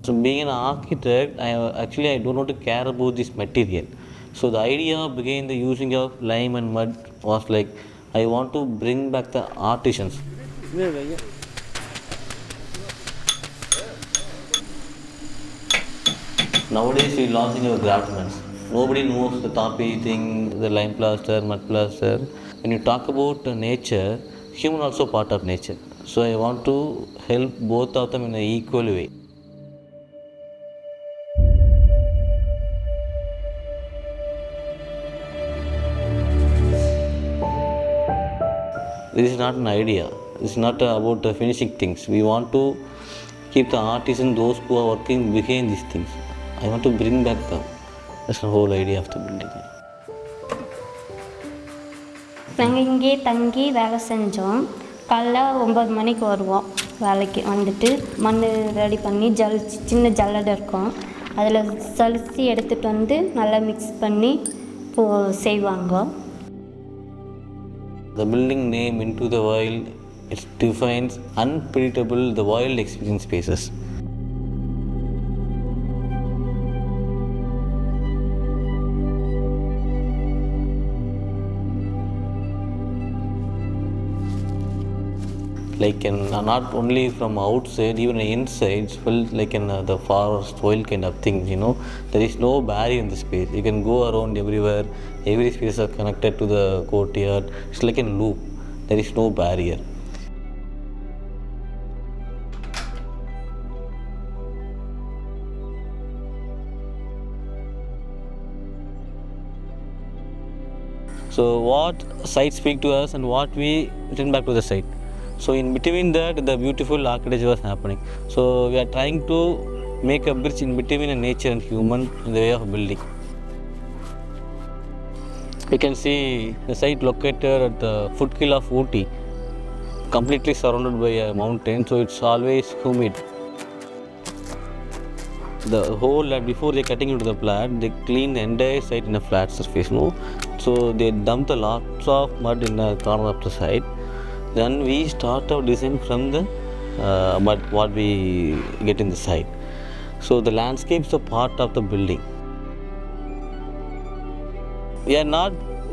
So being an architect, I don't want to care about this material. So the idea behind the using of lime and mud was like I want to bring back the artisans. Nowadays we losing our craftsmen. Nobody knows the toppy thing, the lime plaster, mud plaster. When you talk about nature, human also part of nature. So I want to help both of them in an equal way. This is not an idea. This is not about finishing things. We want to keep the artisans, those who are working behind these things. I want to bring back them. That's the whole idea of the building. நாங்கள் இங்கே தங்கி வேலை செஞ்சோம். காலைல 9 மணிக்கு வருவோம். வேலைக்கு வந்துட்டு மண் ரெடி பண்ணி சின்ன ஜல்லடை இருக்கும், அதில் சலிச்சு எடுத்துகிட்டு வந்து நல்லா மிக்ஸ் பண்ணி செய்வாங்க. The building name Into the Wild, it defines unpredictable the wild experience spaces. Like not only from outside, even inside, it's felt like the forest wild kind of thing. There is no barrier in the space. You can go around everywhere. Every space is connected to the courtyard. It's like a loop. There is no barrier. So what sites speak to us and what we return back to the site. So in between that, the beautiful architecture was happening. So we are trying to make a bridge in between nature and human in the way of building. You can see the site located at the foothill of Ooty, completely surrounded by a mountain, so it's always humid. The whole before they cutting into the plat, they clean the entire site in a flat surface. So they dumped a lots of mud in the corner of the site. Then we start our design from the mud what we get in the site. So the landscape is a part of the building. We are not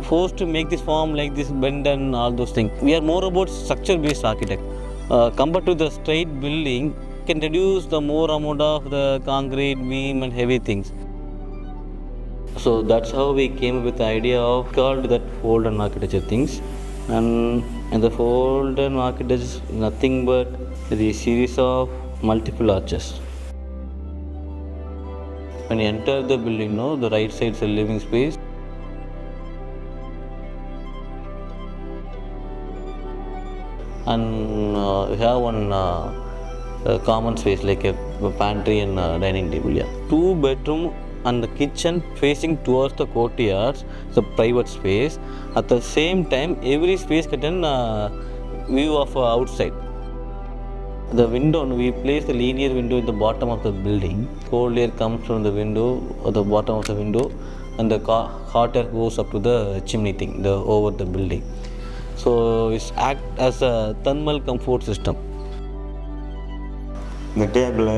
forced to make this form like this bend and all those things. We are more about structure based architect. Compared to the straight building, can reduce the more amount of the concrete beam and heavy things. So that's how we came up with the idea of called that fold and architecture things. And the fold and architecture is nothing but the series of multiple arches. When you enter the building, the right side is a living space. And you have one common space like a pantry and dining table. 2 bedroom and the kitchen facing towards the courtyards, the private space. At the same time, every space get a view of outside. The window, we place the linear window in the bottom of the building. Cold air comes from the window at the bottom of the window, and the hot air goes up to the chimney thing, over the building. So it acts as a thermal comfort system. The table,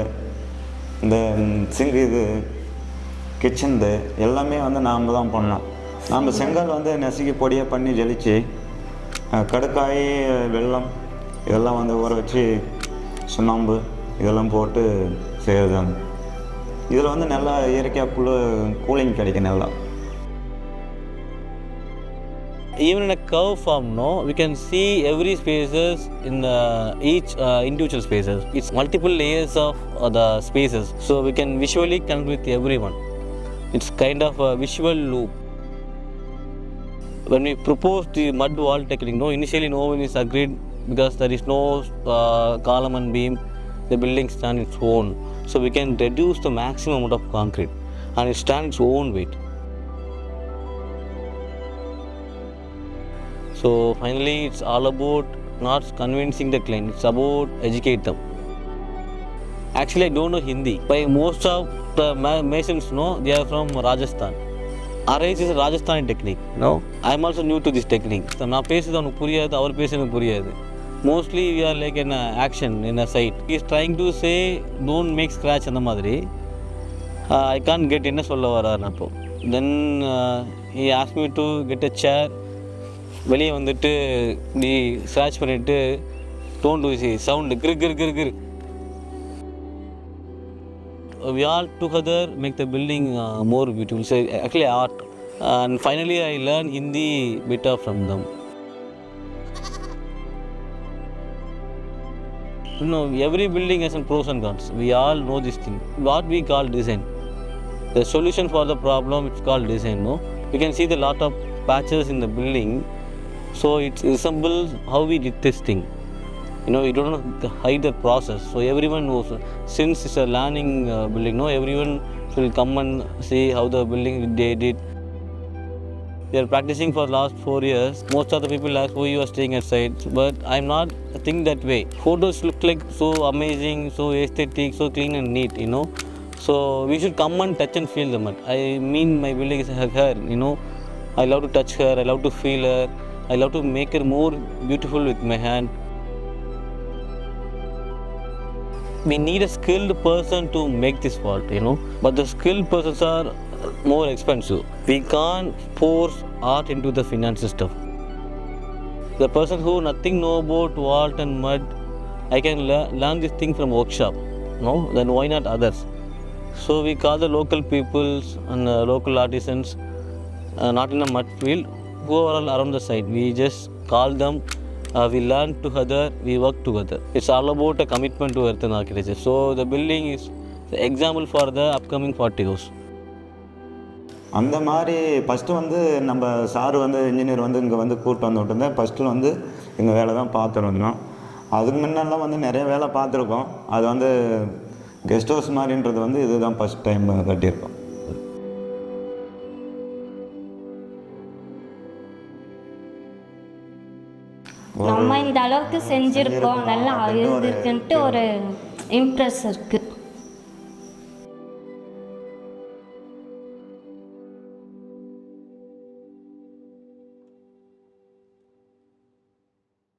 the sink, kitchen எல்லாமே நாம் தான் பண்ணோம். நம்ம செங்கல் நசுக்கி பொடியாக பண்ணி ஜலிச்சு கடுக்காய் வெல்லம் இதெல்லாம் ஊற வச்சு சுண்ணாம்பு இதெல்லாம் போட்டு செய்கிறது. இதில் நல்லா இயற்கையாக கூலிங் கிடைக்கும் நல்லா. Even in a curve form, we can see every spaces in each individual spaces. It's multiple layers of the spaces, so we can visually connect with everyone. It's kind of a visual loop. When we proposed the mud wall technique, initially no one is agreed because there is no column and beam. The building stands its own, so we can reduce the maximum amount of concrete, and it stands its own weight. So finally, it's all about not convincing the client; it's about educate them. Actually, I don't know Hindi. By most of the masons, they are from Rajasthan. RIS is a Rajasthani technique. I am also new to this technique. நான் பேசுறது அவனுக்கு புரியாது, அவர் பேசுறது புரியாது. mostly we are like in a action in a site. He is trying to say don't make scratch அந்த மாதிரி. I can't get என்ன சொல்ல வராருன்னு அப்போ. Then he asked me to get a chair. வெளியே வந்துட்டு இப்படி ஸ்க்ராட்ச் பண்ணிவிட்டு don't do sound கிரு கிரு கிரு கிரு. We all together make the building more beautiful. So actually art. And finally I learned Hindi bit from them. You know, every building has some pros and cons. We all know this thing. What we call design. The solution for the problem, it's called design, no? You can see the lot of patches in the building. So it resembles how we did this thing. You know, you don't hide the process. So everyone knows. Since it's a learning building, no, everyone will come and see how the building they did. They are practicing for the last 4 years. Most of the people ask why you are staying at sites, but I'm not think that way. Photos look like so amazing, so aesthetic, so clean and neat, you know. So we should come and touch and feel the mud. I mean, my building is her, you know. I love to touch her, I love to feel her, I love to make her more beautiful with my hand. We need a skilled person to make this vault, you know. But the skilled persons are more expensive. We can't force art into the finance system. The person who nothing know about vault and mud, I can learn this thing from workshop, no? Then why not others? So we call the local peoples and local artisans, not in a mud field, who are all around the site. We just call them, we learn together, we work together. It's all about a commitment to earthen architecture. So the building is the example for the upcoming 40 years. அந்த மாதிரி first வந்து நம்ம sir வந்து engineer வந்து இங்கே வந்து கூப்பிட்டு வந்து விட்டுருந்தேன். ஃபஸ்ட்டு வந்து எங்கள் வேலை தான் பார்த்துருந்தோம். அதுக்கு முன்னெல்லாம் வந்து நிறைய வேலை பார்த்துருக்கோம். அது வந்து கெஸ்ட் ஹவுஸ் மாதிரின்றது வந்து இதுதான் ஃபஸ்ட் டைம் கட்டியிருக்கோம். நம்ம இந்த அளவுக்கு செஞ்சுருக்கோம், நல்லா இருக்குன்ட்டு ஒரு இம்ப்ரெஸ் இருக்குது.